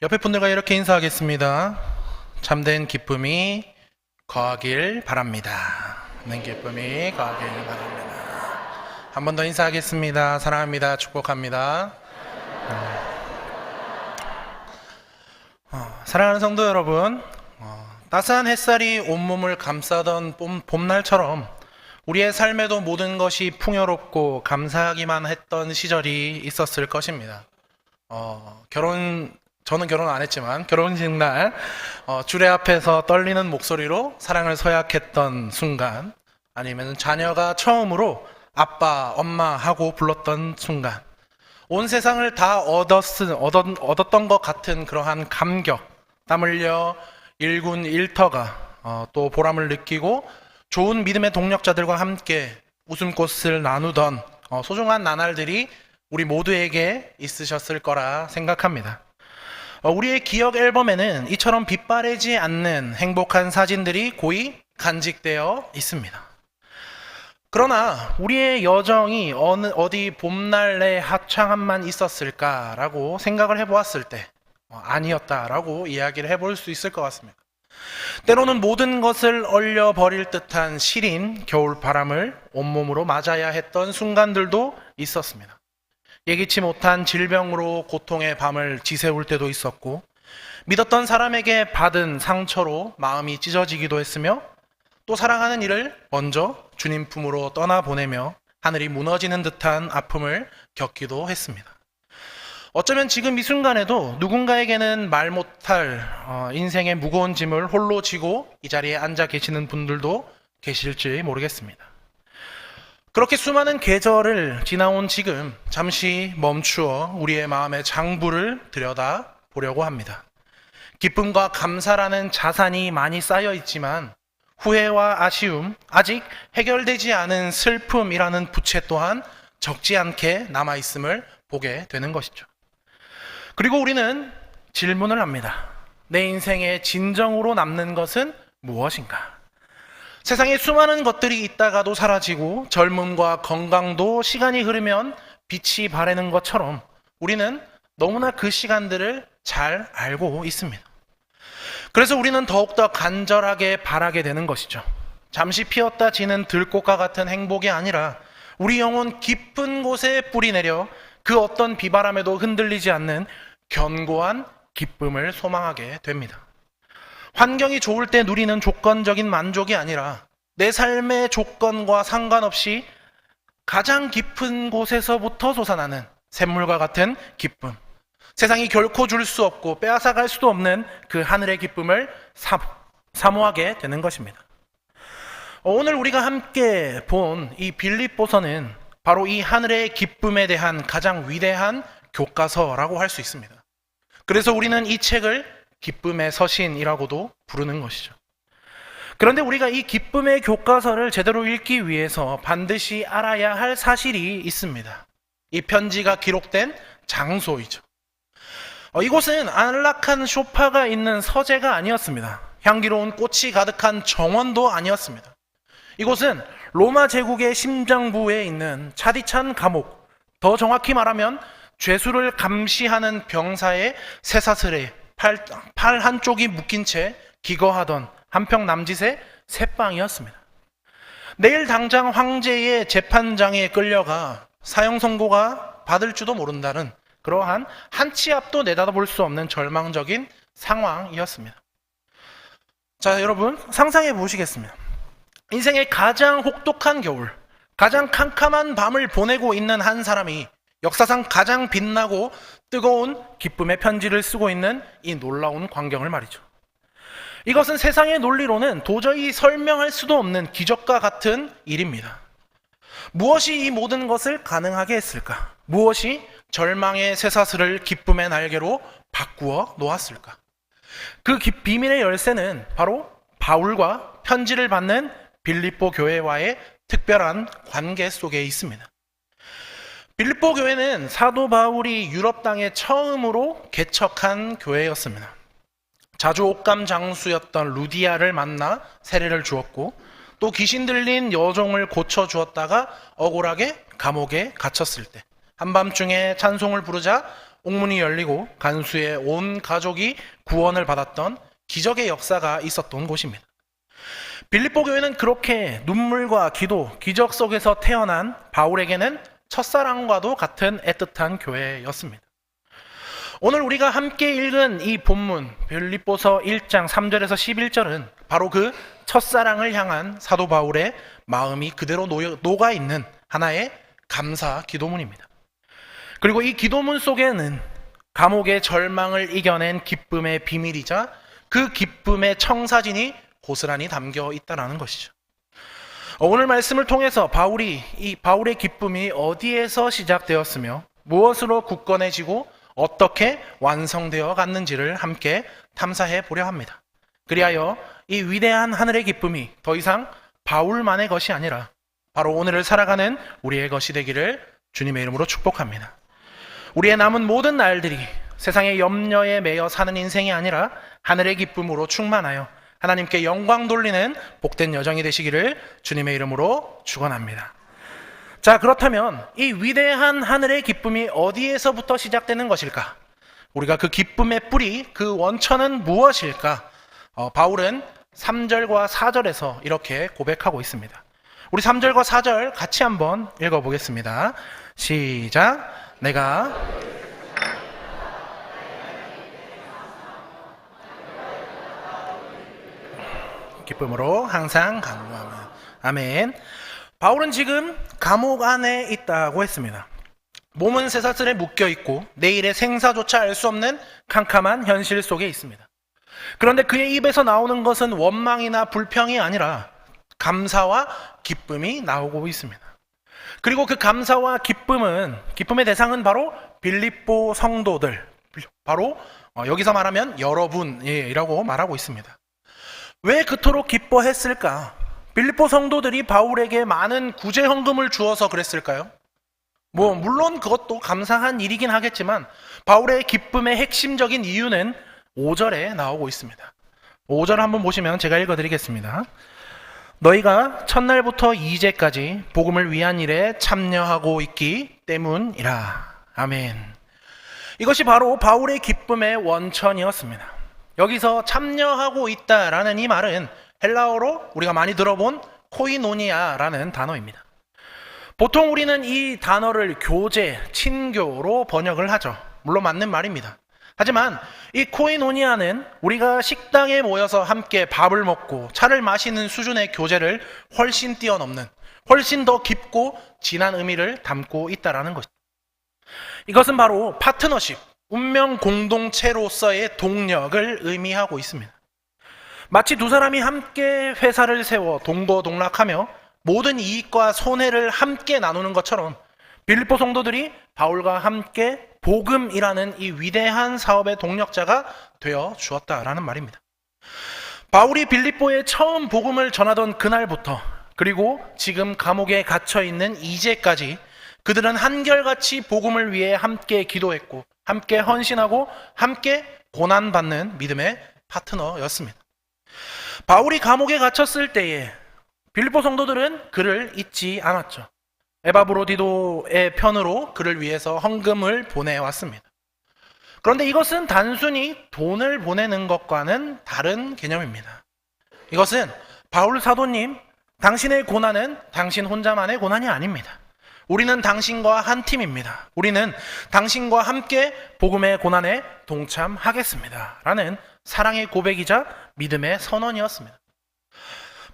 옆에 분들과 이렇게 인사하겠습니다. 참된 기쁨이 거하길 바랍니다. 참된 기쁨이 거하길 바랍니다. 한 번 더 인사하겠습니다. 사랑합니다. 축복합니다. 사랑하는 성도 여러분, 따스한 햇살이 온몸을 감싸던 봄날처럼 우리의 삶에도 모든 것이 풍요롭고 감사하기만 했던 시절이 있었을 것입니다. 저는 결혼 안 했지만 결혼식 날 주례 앞에서 떨리는 목소리로 사랑을 서약했던 순간, 아니면 자녀가 처음으로 아빠, 엄마 하고 불렀던 순간, 온 세상을 다 얻었던 것 같은 그러한 감격, 땀 흘려 일군 일터가 또 보람을 느끼고 좋은 믿음의 동력자들과 함께 웃음꽃을 나누던 소중한 나날들이 우리 모두에게 있으셨을 거라 생각합니다. 우리의 기억 앨범에는 이처럼 빛바래지 않는 행복한 사진들이 고이 간직되어 있습니다. 그러나 우리의 여정이 어디 봄날의 하찮음만 있었을까라고 생각을 해보았을 때 아니었다라고 이야기를 해볼 수 있을 것 같습니다. 때로는 모든 것을 얼려버릴 듯한 시린 겨울바람을 온몸으로 맞아야 했던 순간들도 있었습니다. 예기치 못한 질병으로 고통의 밤을 지새울 때도 있었고, 믿었던 사람에게 받은 상처로 마음이 찢어지기도 했으며, 또 사랑하는 이를 먼저 주님 품으로 떠나보내며 하늘이 무너지는 듯한 아픔을 겪기도 했습니다. 어쩌면 지금 이 순간에도 누군가에게는 말 못할 인생의 무거운 짐을 홀로 지고 이 자리에 앉아 계시는 분들도 계실지 모르겠습니다. 그렇게 수많은 계절을 지나온 지금 잠시 멈추어 우리의 마음의 장부를 들여다 보려고 합니다. 기쁨과 감사라는 자산이 많이 쌓여 있지만 후회와 아쉬움, 아직 해결되지 않은 슬픔이라는 부채 또한 적지 않게 남아있음을 보게 되는 것이죠. 그리고 우리는 질문을 합니다. 내 인생의 진정으로 남는 것은 무엇인가? 세상에 수많은 것들이 있다가도 사라지고 젊음과 건강도 시간이 흐르면 빛이 바래는 것처럼 우리는 너무나 그 시간들을 잘 알고 있습니다. 그래서 우리는 더욱더 간절하게 바라게 되는 것이죠. 잠시 피었다 지는 들꽃과 같은 행복이 아니라 우리 영혼 깊은 곳에 뿌리 내려 그 어떤 비바람에도 흔들리지 않는 견고한 기쁨을 소망하게 됩니다. 환경이 좋을 때 누리는 조건적인 만족이 아니라 내 삶의 조건과 상관없이 가장 깊은 곳에서부터 솟아나는 샘물과 같은 기쁨, 세상이 결코 줄 수 없고 빼앗아갈 수도 없는 그 하늘의 기쁨을 사모하게 되는 것입니다. 오늘 우리가 함께 본 이 빌립보서는 바로 이 하늘의 기쁨에 대한 가장 위대한 교과서라고 할 수 있습니다. 그래서 우리는 이 책을 기쁨의 서신이라고도 부르는 것이죠. 그런데 우리가 이 기쁨의 교과서를 제대로 읽기 위해서 반드시 알아야 할 사실이 있습니다. 이 편지가 기록된 장소이죠. 이곳은 안락한 소파가 있는 서재가 아니었습니다. 향기로운 꽃이 가득한 정원도 아니었습니다. 이곳은 로마 제국의 심장부에 있는 차디찬 감옥, 더 정확히 말하면 죄수를 감시하는 병사의 쇠사슬에 팔 한쪽이 묶인 채 기거하던 한평 남짓의 새방이었습니다. 내일 당장 황제의 재판장에 끌려가 사형 선고가 받을지도 모른다는 그러한 한 치 앞도 내다볼 수 없는 절망적인 상황이었습니다. 자, 여러분 상상해 보시겠습니다. 인생의 가장 혹독한 겨울, 가장 캄캄한 밤을 보내고 있는 한 사람이 역사상 가장 빛나고 뜨거운 기쁨의 편지를 쓰고 있는 이 놀라운 광경을 말이죠. 이것은 세상의 논리로는 도저히 설명할 수도 없는 기적과 같은 일입니다. 무엇이 이 모든 것을 가능하게 했을까? 무엇이 절망의 쇠사슬을 기쁨의 날개로 바꾸어 놓았을까? 그 비밀의 열쇠는 바로 바울과 편지를 받는 빌립보 교회와의 특별한 관계 속에 있습니다. 빌립보 교회는 사도 바울이 유럽 땅에 처음으로 개척한 교회였습니다. 자주 옥감 장수였던 루디아를 만나 세례를 주었고, 또 귀신 들린 여종을 고쳐 주었다가 억울하게 감옥에 갇혔을 때 한밤중에 찬송을 부르자 옥문이 열리고 간수의 온 가족이 구원을 받았던 기적의 역사가 있었던 곳입니다. 빌립보 교회는 그렇게 눈물과 기도, 기적 속에서 태어난 바울에게는 첫사랑과도 같은 애틋한 교회였습니다. 오늘 우리가 함께 읽은 이 본문 빌립보서 1장 3절에서 11절은 바로 그 첫사랑을 향한 사도 바울의 마음이 그대로 녹아있는 하나의 감사 기도문입니다. 그리고 이 기도문 속에는 감옥의 절망을 이겨낸 기쁨의 비밀이자 그 기쁨의 청사진이 고스란히 담겨 있다는 것이죠. 오늘 말씀을 통해서 이 바울의 기쁨이 어디에서 시작되었으며 무엇으로 굳건해지고 어떻게 완성되어 갔는지를 함께 탐사해 보려 합니다. 그리하여 이 위대한 하늘의 기쁨이 더 이상 바울만의 것이 아니라 바로 오늘을 살아가는 우리의 것이 되기를 주님의 이름으로 축복합니다. 우리의 남은 모든 날들이 세상의 염려에 매여 사는 인생이 아니라 하늘의 기쁨으로 충만하여 하나님께 영광 돌리는 복된 여정이 되시기를 주님의 이름으로 축원합니다. 자, 그렇다면 이 위대한 하늘의 기쁨이 어디에서부터 시작되는 것일까? 우리가 그 기쁨의 뿌리, 그 원천은 무엇일까? 바울은 3절과 4절에서 이렇게 고백하고 있습니다. 우리 3절과 4절 같이 한번 읽어보겠습니다. 시작. 내가 기쁨으로 항상 간구하며. 아멘. 바울은 지금 감옥 안에 있다고 했습니다. 몸은 쇠사슬에 묶여 있고 내일의 생사조차 알 수 없는 캄캄한 현실 속에 있습니다. 그런데 그의 입에서 나오는 것은 원망이나 불평이 아니라 감사와 기쁨이 나오고 있습니다. 그리고 그 감사와 기쁨의 대상은 바로 빌립보 성도들, 바로 여기서 말하면 여러분이라고 말하고 있습니다. 왜 그토록 기뻐했을까? 빌립보 성도들이 바울에게 많은 구제 헌금을 주어서 그랬을까요? 물론 그것도 감사한 일이긴 하겠지만 바울의 기쁨의 핵심적인 이유는 5절에 나오고 있습니다. 5절 한번 보시면 제가 읽어드리겠습니다. 너희가 첫날부터 이제까지 복음을 위한 일에 참여하고 있기 때문이라. 아멘. 이것이 바로 바울의 기쁨의 원천이었습니다. 여기서 참여하고 있다라는 이 말은 헬라어로 우리가 많이 들어본 코이노니아라는 단어입니다. 보통 우리는 이 단어를 교제, 친교로 번역을 하죠. 물론 맞는 말입니다. 하지만 이 코이노니아는 우리가 식당에 모여서 함께 밥을 먹고 차를 마시는 수준의 교제를 훨씬 뛰어넘는, 훨씬 더 깊고 진한 의미를 담고 있다는 것입니다. 이것은 바로 파트너십, 운명 공동체로서의 동력을 의미하고 있습니다. 마치 두 사람이 함께 회사를 세워 동거동락하며 모든 이익과 손해를 함께 나누는 것처럼 빌립보 성도들이 바울과 함께 복음이라는 이 위대한 사업의 동력자가 되어 주었다라는 말입니다. 바울이 빌립보에 처음 복음을 전하던 그날부터 그리고 지금 감옥에 갇혀 있는 이제까지 그들은 한결같이 복음을 위해 함께 기도했고 함께 헌신하고 함께 고난받는 믿음의 파트너였습니다. 바울이 감옥에 갇혔을 때에 빌립보 성도들은 그를 잊지 않았죠. 에바브로디도의 편으로 그를 위해서 헌금을 보내왔습니다. 그런데 이것은 단순히 돈을 보내는 것과는 다른 개념입니다. 이것은 바울 사도님, 당신의 고난은 당신 혼자만의 고난이 아닙니다. 우리는 당신과 한 팀입니다. 우리는 당신과 함께 복음의 고난에 동참하겠습니다. 라는 사랑의 고백이자 믿음의 선언이었습니다.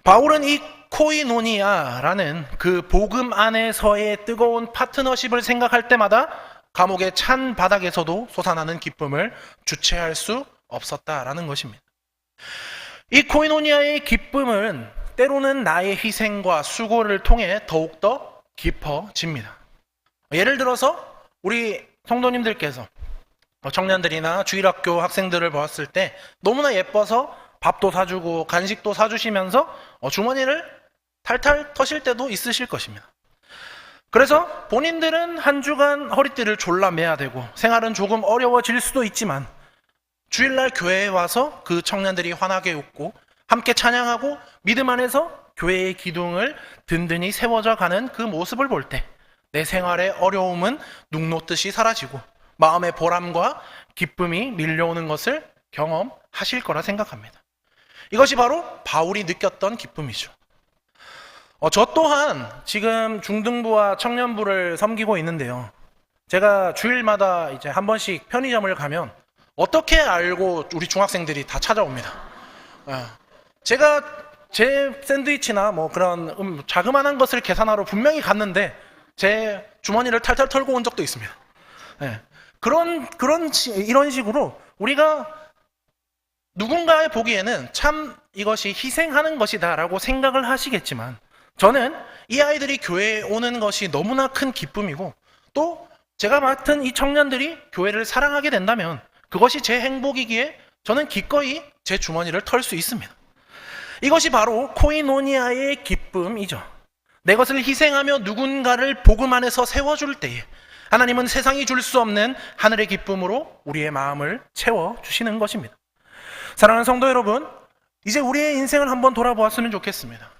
바울은 이 코이노니아라는 그 복음 안에서의 뜨거운 파트너십을 생각할 때마다 감옥의 찬 바닥에서도 솟아나는 기쁨을 주체할 수 없었다라는 것입니다. 이 코이노니아의 기쁨은 때로는 나의 희생과 수고를 통해 더욱더 깊어집니다. 예를 들어서 우리 성도님들께서 청년들이나 주일학교 학생들을 보았을 때 너무나 예뻐서 밥도 사주고 간식도 사주시면서 주머니를 탈탈 터실 때도 있으실 것입니다. 그래서 본인들은 한 주간 허리띠를 졸라매야 되고 생활은 조금 어려워질 수도 있지만 주일날 교회에 와서 그 청년들이 환하게 웃고 함께 찬양하고 믿음 안에서 교회의 기둥을 든든히 세워져 가는 그 모습을 볼 때 내 생활의 어려움은 눅 놓듯이 사라지고 마음의 보람과 기쁨이 밀려오는 것을 경험하실 거라 생각합니다. 이것이 바로 바울이 느꼈던 기쁨이죠. 저 또한 지금 중등부와 청년부를 섬기고 있는데요. 제가 주일마다 이제 한 번씩 편의점을 가면 어떻게 알고 우리 중학생들이 다 찾아옵니다. 제가 제 샌드위치나 뭐 그런 자그마한 것을 계산하러 분명히 갔는데 제 주머니를 탈탈 털고 온 적도 있습니다. 이런 식으로 우리가 누군가의 보기에는 참 이것이 희생하는 것이다라고 생각을 하시겠지만, 저는 이 아이들이 교회에 오는 것이 너무나 큰 기쁨이고, 또 제가 맡은 이 청년들이 교회를 사랑하게 된다면 그것이 제 행복이기에 저는 기꺼이 제 주머니를 털 수 있습니다. 이것이 바로 코이노니아의 기쁨이죠. 내 것을 희생하며 누군가를 복음 안에서 세워줄 때에 하나님은 세상이 줄 수 없는 하늘의 기쁨으로 우리의 마음을 채워주시는 것입니다. 사랑하는 성도 여러분, 이제 우리의 인생을 한번 돌아보았으면 좋겠습니다.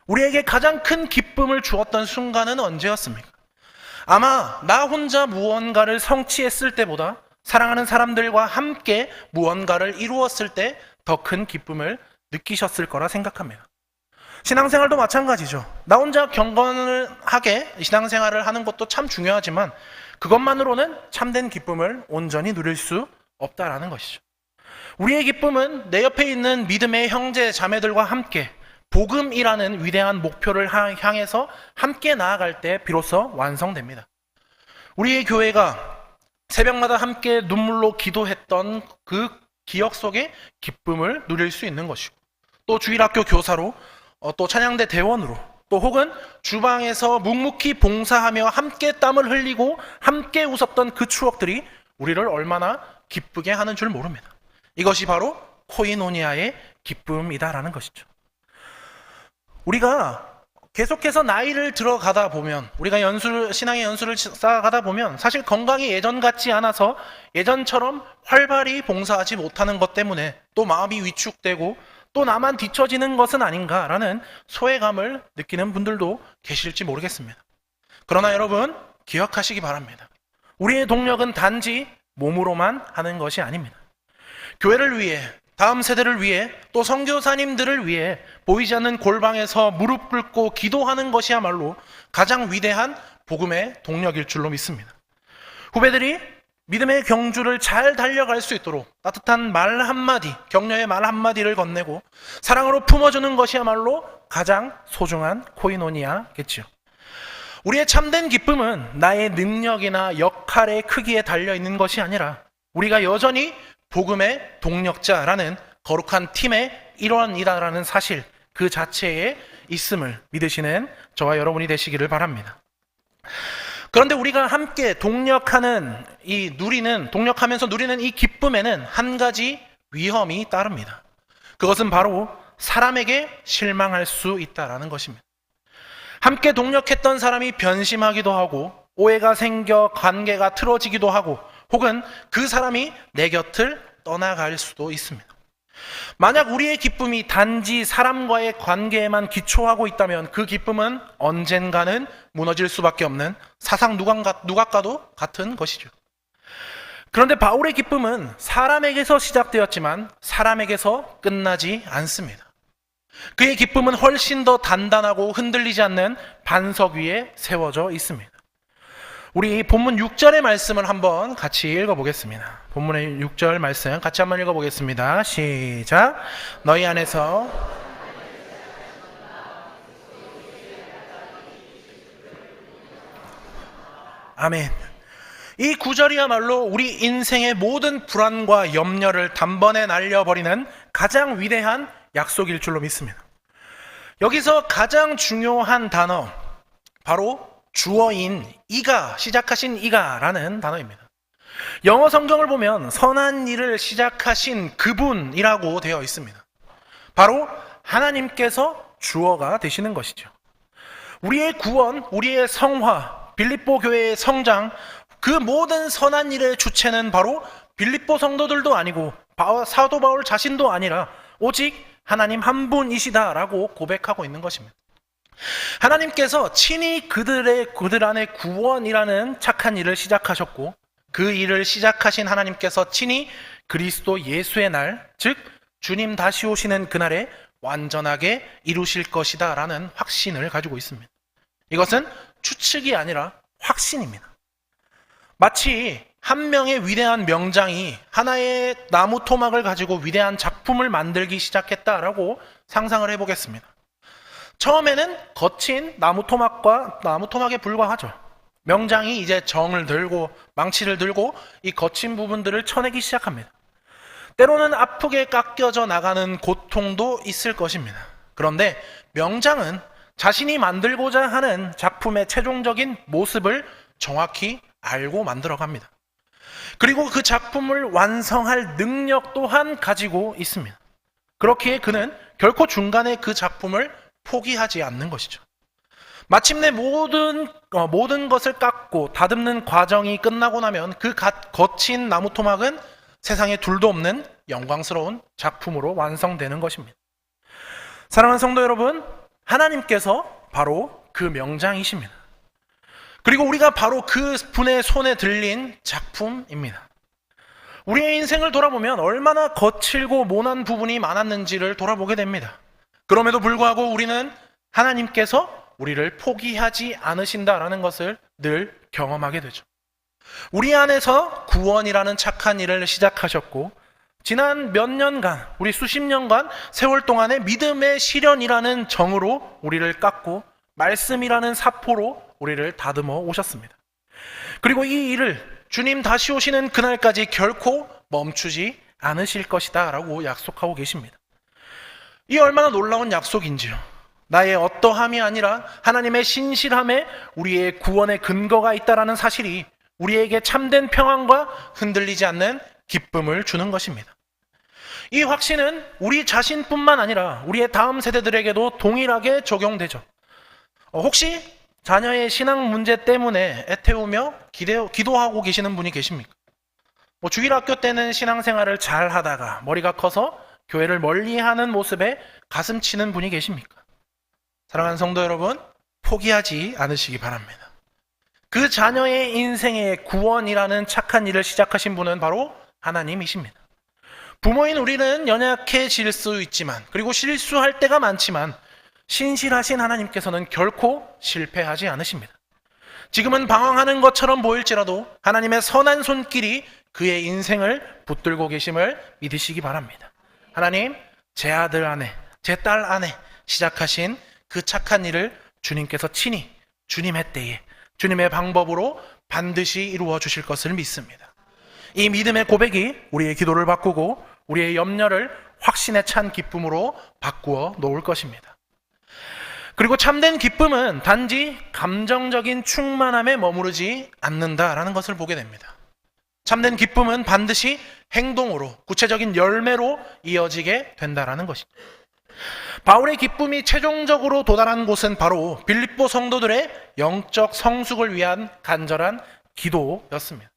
우리에게 가장 큰 기쁨을 주었던 순간은 언제였습니까? 아마 나 혼자 무언가를 성취했을 때보다 사랑하는 사람들과 함께 무언가를 이루었을 때 더 큰 기쁨을 느끼셨을 거라 생각합니다. 신앙생활도 마찬가지죠. 나 혼자 경건하게 신앙생활을 하는 것도 참 중요하지만 그것만으로는 참된 기쁨을 온전히 누릴 수 없다라는 것이죠. 우리의 기쁨은 내 옆에 있는 믿음의 형제 자매들과 함께 복음이라는 위대한 목표를 향해서 함께 나아갈 때 비로소 완성됩니다. 우리의 교회가 새벽마다 함께 눈물로 기도했던 그 기억 속에 기쁨을 누릴 수 있는 것이고, 또 주일학교 교사로, 또 찬양대 대원으로, 또 혹은 주방에서 묵묵히 봉사하며 함께 땀을 흘리고 함께 웃었던 그 추억들이 우리를 얼마나 기쁘게 하는 줄 모릅니다. 이것이 바로 코이노니아의 기쁨이다라는 것이죠. 우리가 계속해서 나이를 들어가다 보면, 우리가 신앙의 연수를 쌓아가다 보면 사실 건강이 예전 같지 않아서 예전처럼 활발히 봉사하지 못하는 것 때문에 또 마음이 위축되고 또 나만 뒤처지는 것은 아닌가라는 소외감을 느끼는 분들도 계실지 모르겠습니다. 그러나 여러분, 기억하시기 바랍니다. 우리의 동력은 단지 몸으로만 하는 것이 아닙니다. 교회를 위해, 다음 세대를 위해, 또 선교사님들을 위해 보이지 않는 골방에서 무릎 꿇고 기도하는 것이야말로 가장 위대한 복음의 동력일 줄로 믿습니다. 후배들이 믿음의 경주를 잘 달려갈 수 있도록 따뜻한 말 한마디, 격려의 말 한마디를 건네고 사랑으로 품어주는 것이야말로 가장 소중한 코이노니아겠지요. 우리의 참된 기쁨은 나의 능력이나 역할의 크기에 달려있는 것이 아니라 우리가 여전히 복음의 동력자라는 거룩한 팀의 일원이다라는 사실 그 자체에 있음을 믿으시는 저와 여러분이 되시기를 바랍니다. 그런데 우리가 함께 동력하면서 누리는 이 기쁨에는 한 가지 위험이 따릅니다. 그것은 바로 사람에게 실망할 수 있다라는 것입니다. 함께 동력했던 사람이 변심하기도 하고 오해가 생겨 관계가 틀어지기도 하고 혹은 그 사람이 내 곁을 떠나갈 수도 있습니다. 만약 우리의 기쁨이 단지 사람과의 관계에만 기초하고 있다면 그 기쁨은 언젠가는 무너질 수밖에 없는 사상 누각과도 같은 것이죠. 그런데 바울의 기쁨은 사람에게서 시작되었지만 사람에게서 끝나지 않습니다. 그의 기쁨은 훨씬 더 단단하고 흔들리지 않는 반석 위에 세워져 있습니다. 우리 본문 6절의 말씀을 한번 같이 읽어보겠습니다. 본문의 6절 말씀 같이 한번 읽어보겠습니다. 시작. 너희 안에서 아멘. 이 구절이야말로 우리 인생의 모든 불안과 염려를 단번에 날려버리는 가장 위대한 약속일 줄로 믿습니다. 여기서 가장 중요한 단어 바로 주어인 이가, 시작하신 이가라는 단어입니다. 영어 성경을 보면 선한 일을 시작하신 그분이라고 되어 있습니다. 바로 하나님께서 주어가 되시는 것이죠. 우리의 구원, 우리의 성화, 빌립보 교회의 성장, 그 모든 선한 일의 주체는 바로 빌립보 성도들도 아니고 사도 바울 자신도 아니라 오직 하나님 한 분이시다라고 고백하고 있는 것입니다. 하나님께서 친히 그들 안에 구원이라는 착한 일을 시작하셨고 그 일을 시작하신 하나님께서 친히 그리스도 예수의 날, 즉 주님 다시 오시는 그날에 완전하게 이루실 것이다 라는 확신을 가지고 있습니다. 이것은 추측이 아니라 확신입니다. 마치 한 명의 위대한 명장이 하나의 나무 토막을 가지고 위대한 작품을 만들기 시작했다라고 상상을 해보겠습니다. 처음에는 거친 나무 토막에 불과하죠. 명장이 이제 정을 들고 망치를 들고 이 거친 부분들을 쳐내기 시작합니다. 때로는 아프게 깎여져 나가는 고통도 있을 것입니다. 그런데 명장은 자신이 만들고자 하는 작품의 최종적인 모습을 정확히 알고 만들어갑니다. 그리고 그 작품을 완성할 능력 또한 가지고 있습니다. 그렇기에 그는 결코 중간에 그 작품을 포기하지 않는 것이죠. 마침내 모든 것을 깎고 다듬는 과정이 끝나고 나면 그 거친 나무 토막은 세상에 둘도 없는 영광스러운 작품으로 완성되는 것입니다. 사랑하는 성도 여러분, 하나님께서 바로 그 명장이십니다. 그리고 우리가 바로 그 분의 손에 들린 작품입니다. 우리의 인생을 돌아보면 얼마나 거칠고 모난 부분이 많았는지를 돌아보게 됩니다. 그럼에도 불구하고 우리는 하나님께서 우리를 포기하지 않으신다라는 것을 늘 경험하게 되죠. 우리 안에서 구원이라는 착한 일을 시작하셨고 지난 몇 년간, 우리 수십 년간 세월 동안의 믿음의 시련이라는 정으로 우리를 깎고 말씀이라는 사포로 우리를 다듬어 오셨습니다. 그리고 이 일을 주님 다시 오시는 그날까지 결코 멈추지 않으실 것이다 라고 약속하고 계십니다. 이 얼마나 놀라운 약속인지요. 나의 어떠함이 아니라 하나님의 신실함에 우리의 구원의 근거가 있다라는 사실이 우리에게 참된 평안과 흔들리지 않는 기쁨을 주는 것입니다. 이 확신은 우리 자신뿐만 아니라 우리의 다음 세대들에게도 동일하게 적용되죠. 혹시 자녀의 신앙 문제 때문에 애태우며 기도하고 계시는 분이 계십니까? 주일학교 때는 신앙생활을 잘 하다가 머리가 커서 교회를 멀리하는 모습에 가슴 치는 분이 계십니까? 사랑하는 성도 여러분, 포기하지 않으시기 바랍니다. 그 자녀의 인생의 구원이라는 착한 일을 시작하신 분은 바로 하나님이십니다. 부모인 우리는 연약해질 수 있지만, 그리고 실수할 때가 많지만 신실하신 하나님께서는 결코 실패하지 않으십니다. 지금은 방황하는 것처럼 보일지라도 하나님의 선한 손길이 그의 인생을 붙들고 계심을 믿으시기 바랍니다. 하나님, 제 아들 안에, 제 딸 안에 시작하신 그 착한 일을 주님께서 친히 주님의 때에 주님의 방법으로 반드시 이루어 주실 것을 믿습니다. 이 믿음의 고백이 우리의 기도를 바꾸고 우리의 염려를 확신에 찬 기쁨으로 바꾸어 놓을 것입니다. 그리고 참된 기쁨은 단지 감정적인 충만함에 머무르지 않는다라는 것을 보게 됩니다. 참된 기쁨은 반드시 행동으로, 구체적인 열매로 이어지게 된다라는 것입니다. 바울의 기쁨이 최종적으로 도달한 곳은 바로 빌립보 성도들의 영적 성숙을 위한 간절한 기도였습니다.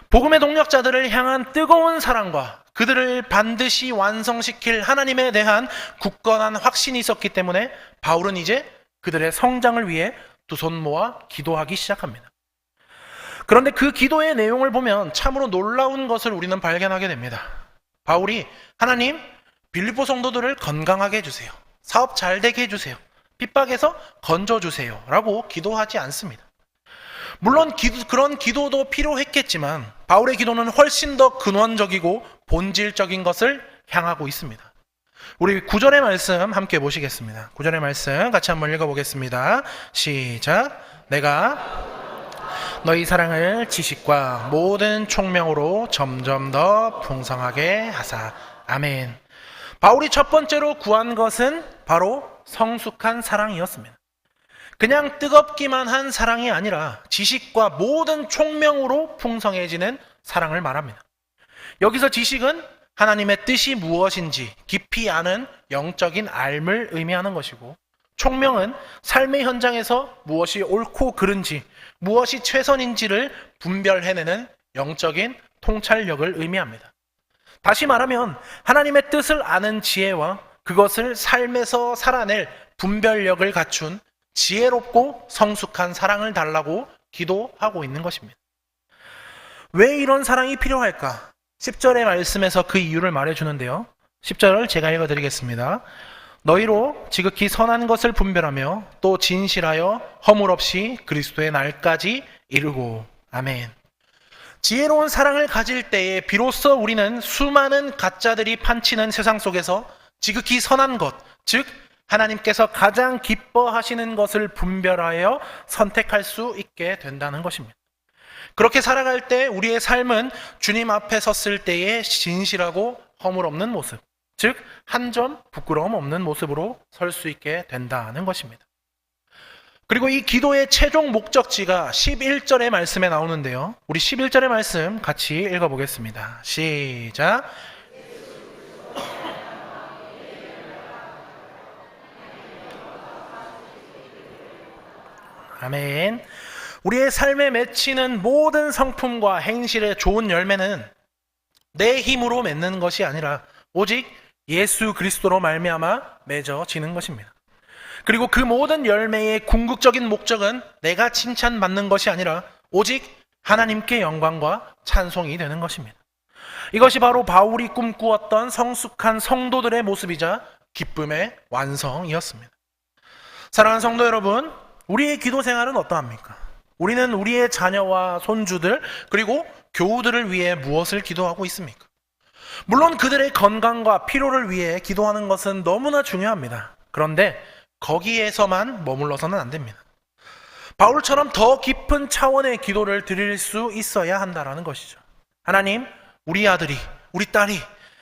복음의 동력자들을 향한 뜨거운 사랑과 그들을 반드시 완성시킬 하나님에 대한 굳건한 확신이 있었기 때문에 바울은 이제 그들의 성장을 위해 두 손 모아 기도하기 시작합니다. 그런데 그 기도의 내용을 보면 참으로 놀라운 것을 우리는 발견하게 됩니다. 바울이 하나님, 빌립보 성도들을 건강하게 해주세요. 사업 잘 되게 해주세요. 핍박에서 건져주세요. 라고 기도하지 않습니다. 물론 그런 기도도 필요했겠지만 바울의 기도는 훨씬 더 근원적이고 본질적인 것을 향하고 있습니다. 우리 9절의 말씀 함께 보시겠습니다. 9절의 말씀 같이 한번 읽어보겠습니다. 시작. 내가 너희 사랑을 지식과 모든 총명으로 점점 더 풍성하게 하사. 아멘. 바울이 첫 번째로 구한 것은 바로 성숙한 사랑이었습니다. 그냥 뜨겁기만 한 사랑이 아니라 지식과 모든 총명으로 풍성해지는 사랑을 말합니다. 여기서 지식은 하나님의 뜻이 무엇인지 깊이 아는 영적인 알을 의미하는 것이고, 총명은 삶의 현장에서 무엇이 옳고 그른지, 무엇이 최선인지를 분별해내는 영적인 통찰력을 의미합니다. 다시 말하면 하나님의 뜻을 아는 지혜와 그것을 삶에서 살아낼 분별력을 갖춘 지혜롭고 성숙한 사랑을 달라고 기도하고 있는 것입니다. 왜 이런 사랑이 필요할까? 10절의 말씀에서 그 이유를 말해주는데요. 10절을 제가 읽어드리겠습니다. 너희로 지극히 선한 것을 분별하며 또 진실하여 허물 없이 그리스도의 날까지 이르고. 아멘. 지혜로운 사랑을 가질 때에 비로소 우리는 수많은 가짜들이 판치는 세상 속에서 지극히 선한 것, 즉 하나님께서 가장 기뻐하시는 것을 분별하여 선택할 수 있게 된다는 것입니다. 그렇게 살아갈 때 우리의 삶은 주님 앞에 섰을 때의 진실하고 허물 없는 모습, 즉 한 점 부끄러움 없는 모습으로 설 수 있게 된다는 것입니다. 그리고 이 기도의 최종 목적지가 11절의 말씀에 나오는데요. 우리 11절의 말씀 같이 읽어보겠습니다. 시작. 아멘. 우리의 삶에 맺히는 모든 성품과 행실의 좋은 열매는 내 힘으로 맺는 것이 아니라 오직 예수 그리스도로 말미암아 맺어지는 것입니다. 그리고 그 모든 열매의 궁극적인 목적은 내가 칭찬받는 것이 아니라 오직 하나님께 영광과 찬송이 되는 것입니다. 이것이 바로 바울이 꿈꾸었던 성숙한 성도들의 모습이자 기쁨의 완성이었습니다. 사랑하는 성도 여러분, 우리의 기도 생활은 어떠합니까? 우리는 우리의 자녀와 손주들 그리고 교우들을 위해 무엇을 기도하고 있습니까? 물론 그들의 건강과 필요를 위해 기도하는 것은 너무나 중요합니다. 그런데 거기에서만 머물러서는 안 됩니다. 바울처럼 더 깊은 차원의 기도를 드릴 수 있어야 한다는 것이죠. 하나님, 우리 아들이, 우리 딸이,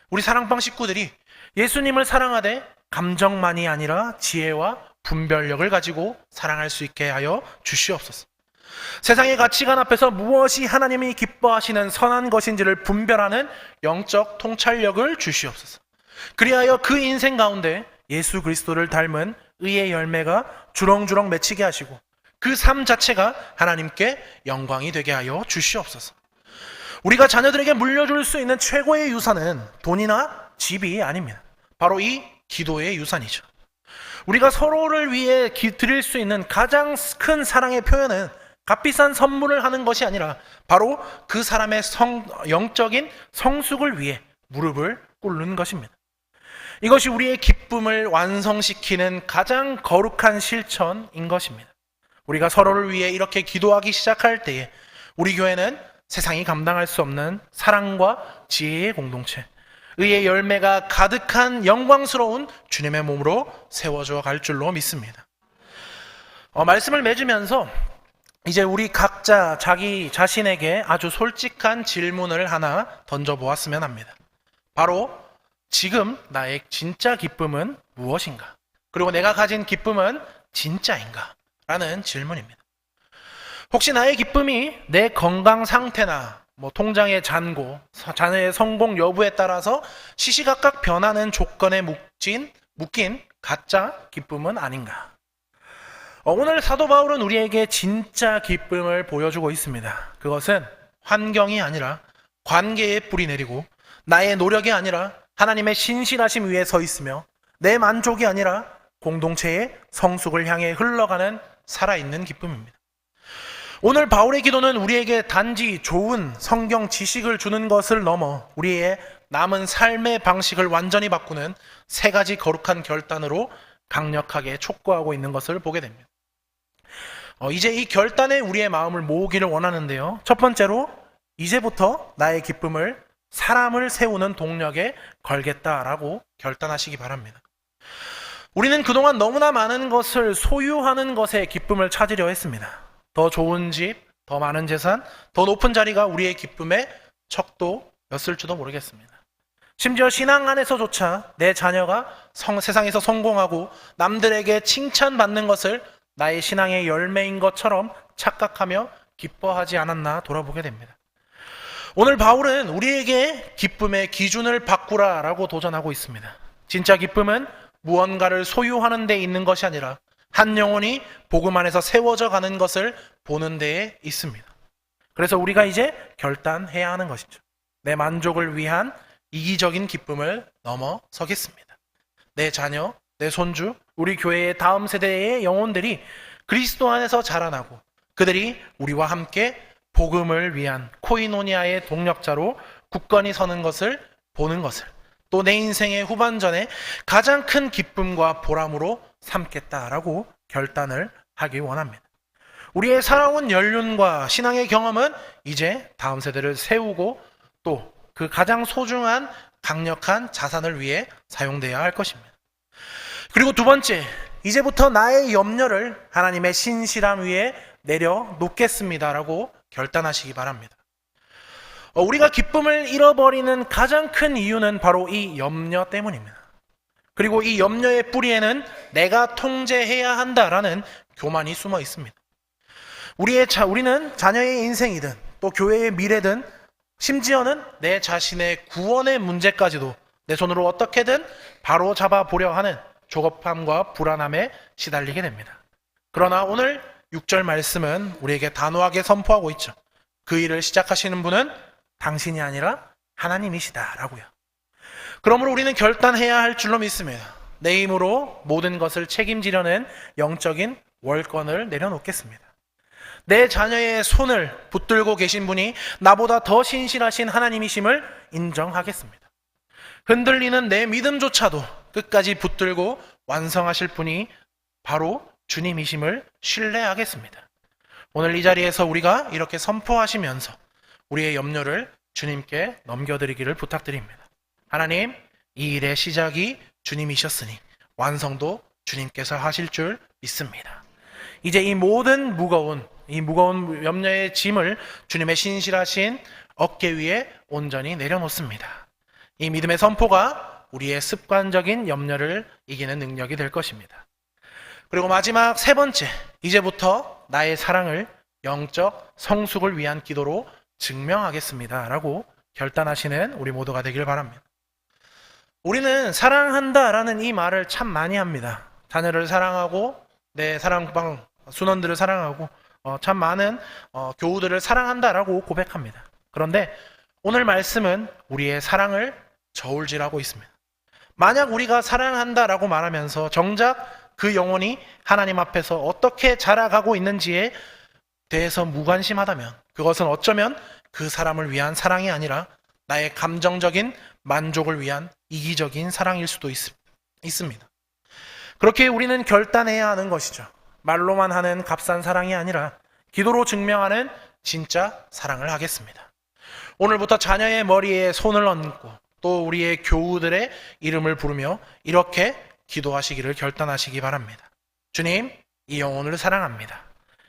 우리 사랑방 식구들이 예수님을 사랑하되 감정만이 아니라 지혜와 분별력을 가지고 사랑할 수 있게 하여 주시옵소서. 세상의 가치관 앞에서 무엇이 하나님이 기뻐하시는 선한 것인지를 분별하는 영적 통찰력을 주시옵소서. 그리하여 그 인생 가운데 예수 그리스도를 닮은 의의 열매가 주렁주렁 맺히게 하시고 그 삶 자체가 하나님께 영광이 되게 하여 주시옵소서. 우리가 자녀들에게 물려줄 수 있는 최고의 유산은 돈이나 집이 아닙니다. 바로 이 기도의 유산이죠. 우리가 서로를 위해 드릴 수 있는 가장 큰 사랑의 표현은 값비싼 선물을 하는 것이 아니라 바로 그 사람의 영적인 성숙을 위해 무릎을 꿇는 것입니다. 이것이 우리의 기쁨을 완성시키는 가장 거룩한 실천인 것입니다. 우리가 서로를 위해 이렇게 기도하기 시작할 때에 우리 교회는 세상이 감당할 수 없는 사랑과 지혜의 공동체, 의의 열매가 가득한 영광스러운 주님의 몸으로 세워져 갈 줄로 믿습니다. 말씀을 맺으면서 이제 우리 각자 자기 자신에게 아주 솔직한 질문을 하나 던져보았으면 합니다. 바로 지금 나의 진짜 기쁨은 무엇인가? 그리고 내가 가진 기쁨은 진짜인가? 라는 질문입니다. 혹시 나의 기쁨이 내 건강 상태나 통장의 잔고, 자녀의 성공 여부에 따라서 시시각각 변하는 조건에 묶인 가짜 기쁨은 아닌가? 오늘 사도 바울은 우리에게 진짜 기쁨을 보여주고 있습니다. 그것은 환경이 아니라 관계에 뿌리 내리고 나의 노력이 아니라 하나님의 신실하심 위에 서 있으며 내 만족이 아니라 공동체의 성숙을 향해 흘러가는 살아있는 기쁨입니다. 오늘 바울의 기도는 우리에게 단지 좋은 성경 지식을 주는 것을 넘어 우리의 남은 삶의 방식을 완전히 바꾸는 세 가지 거룩한 결단으로 강력하게 촉구하고 있는 것을 보게 됩니다. 이제 이 결단에 우리의 마음을 모으기를 원하는데요. 첫 번째로 이제부터 나의 기쁨을 사람을 세우는 동력에 걸겠다라고 결단하시기 바랍니다. 우리는 그동안 너무나 많은 것을 소유하는 것에 기쁨을 찾으려 했습니다. 더 좋은 집, 더 많은 재산, 더 높은 자리가 우리의 기쁨의 척도였을지도 모르겠습니다. 심지어 신앙 안에서조차 내 자녀가 세상에서 성공하고 남들에게 칭찬받는 것을 나의 신앙의 열매인 것처럼 착각하며 기뻐하지 않았나 돌아보게 됩니다. 오늘 바울은 우리에게 기쁨의 기준을 바꾸라라고 도전하고 있습니다. 진짜 기쁨은 무언가를 소유하는 데 있는 것이 아니라 한 영혼이 복음 안에서 세워져 가는 것을 보는 데에 있습니다. 그래서 우리가 이제 결단해야 하는 것이죠. 내 만족을 위한 이기적인 기쁨을 넘어서겠습니다. 내 자녀, 내 손주, 우리 교회의 다음 세대의 영혼들이 그리스도 안에서 자라나고 그들이 우리와 함께 복음을 위한 코이노니아의 동력자로 굳건히 서는 것을 보는 것을 또 내 인생의 후반전에 가장 큰 기쁨과 보람으로 삼겠다라고 결단을 하기 원합니다. 우리의 살아온 연륜과 신앙의 경험은 이제 다음 세대를 세우고 또 그 가장 소중한 강력한 자산을 위해 사용되어야 할 것입니다. 그리고 두 번째, 이제부터 나의 염려를 하나님의 신실함 위에 내려놓겠습니다라고 결단하시기 바랍니다. 우리가 기쁨을 잃어버리는 가장 큰 이유는 바로 이 염려 때문입니다. 그리고 이 염려의 뿌리에는 내가 통제해야 한다라는 교만이 숨어 있습니다. 우리는 자녀의 인생이든 또 교회의 미래든 심지어는 내 자신의 구원의 문제까지도 내 손으로 어떻게든 바로 잡아보려 하는 조급함과 불안함에 시달리게 됩니다. 그러나 오늘 6절 말씀은 우리에게 단호하게 선포하고 있죠. 그 일을 시작하시는 분은 당신이 아니라 하나님이시다라고요. 그러므로 우리는 결단해야 할 줄로 믿습니다. 내 힘으로 모든 것을 책임지려는 영적인 월권을 내려놓겠습니다. 내 자녀의 손을 붙들고 계신 분이 나보다 더 신실하신 하나님이심을 인정하겠습니다. 흔들리는 내 믿음조차도 끝까지 붙들고 완성하실 분이 바로 주님이심을 신뢰하겠습니다. 오늘 이 자리에서 우리가 이렇게 선포하시면서 우리의 염려를 주님께 넘겨드리기를 부탁드립니다. 하나님, 이 일의 시작이 주님이셨으니 완성도 주님께서 하실 줄 믿습니다. 이제 이 모든 무거운 염려의 짐을 주님의 신실하신 어깨 위에 온전히 내려놓습니다. 이 믿음의 선포가 우리의 습관적인 염려를 이기는 능력이 될 것입니다. 그리고 마지막 세 번째, 이제부터 나의 사랑을 영적 성숙을 위한 기도로 증명하겠습니다 라고 결단하시는 우리 모두가 되길 바랍니다. 우리는 사랑한다라는 이 말을 참 많이 합니다. 자녀를 사랑하고 내 사랑방 순원들을 사랑하고 참 많은 교우들을 사랑한다라고 고백합니다. 그런데 오늘 말씀은 우리의 사랑을 저울질하고 있습니다. 만약 우리가 사랑한다라고 말하면서 정작 그 영혼이 하나님 앞에서 어떻게 자라가고 있는지에 대해서 무관심하다면 그것은 어쩌면 그 사람을 위한 사랑이 아니라 나의 감정적인 만족을 위한 이기적인 사랑일 수도 있습니다. 그렇게 우리는 결단해야 하는 것이죠. 말로만 하는 값싼 사랑이 아니라 기도로 증명하는 진짜 사랑을 하겠습니다. 오늘부터 자녀의 머리에 손을 얹고 또 우리의 교우들의 이름을 부르며 이렇게 기도하시기를 결단하시기 바랍니다. 주님, 이 영혼을 사랑합니다.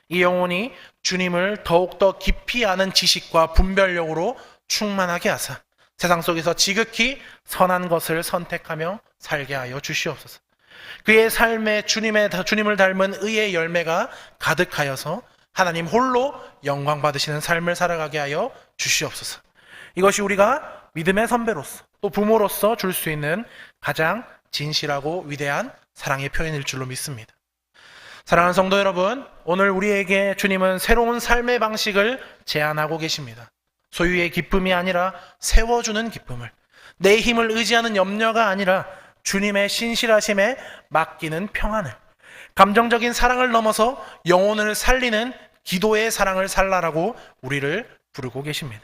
이 영혼이 주님을 더욱더 깊이 아는 지식과 분별력으로 충만하게 하사 세상 속에서 지극히 선한 것을 선택하며 살게 하여 주시옵소서. 그의 삶에 주님을 닮은 의의 열매가 가득하여서 하나님 홀로 영광 받으시는 삶을 살아가게 하여 주시옵소서. 이것이 우리가 믿음의 선배로서 또 부모로서 줄 수 있는 가장 진실하고 위대한 사랑의 표현일 줄로 믿습니다. 사랑하는 성도 여러분, 오늘 우리에게 주님은 새로운 삶의 방식을 제안하고 계십니다. 소유의 기쁨이 아니라 세워주는 기쁨을, 내 힘을 의지하는 염려가 아니라 주님의 신실하심에 맡기는 평안을, 감정적인 사랑을 넘어서 영혼을 살리는 기도의 사랑을 살라라고 우리를 부르고 계십니다.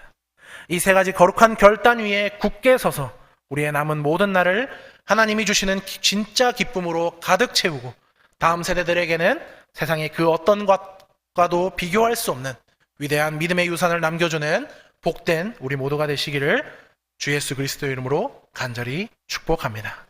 이 세 가지 거룩한 결단 위에 굳게 서서 우리의 남은 모든 날을 하나님이 주시는 진짜 기쁨으로 가득 채우고 다음 세대들에게는 세상의 그 어떤 것과도 비교할 수 없는 위대한 믿음의 유산을 남겨주는 복된 우리 모두가 되시기를 주 예수 그리스도의 이름으로 간절히 축복합니다.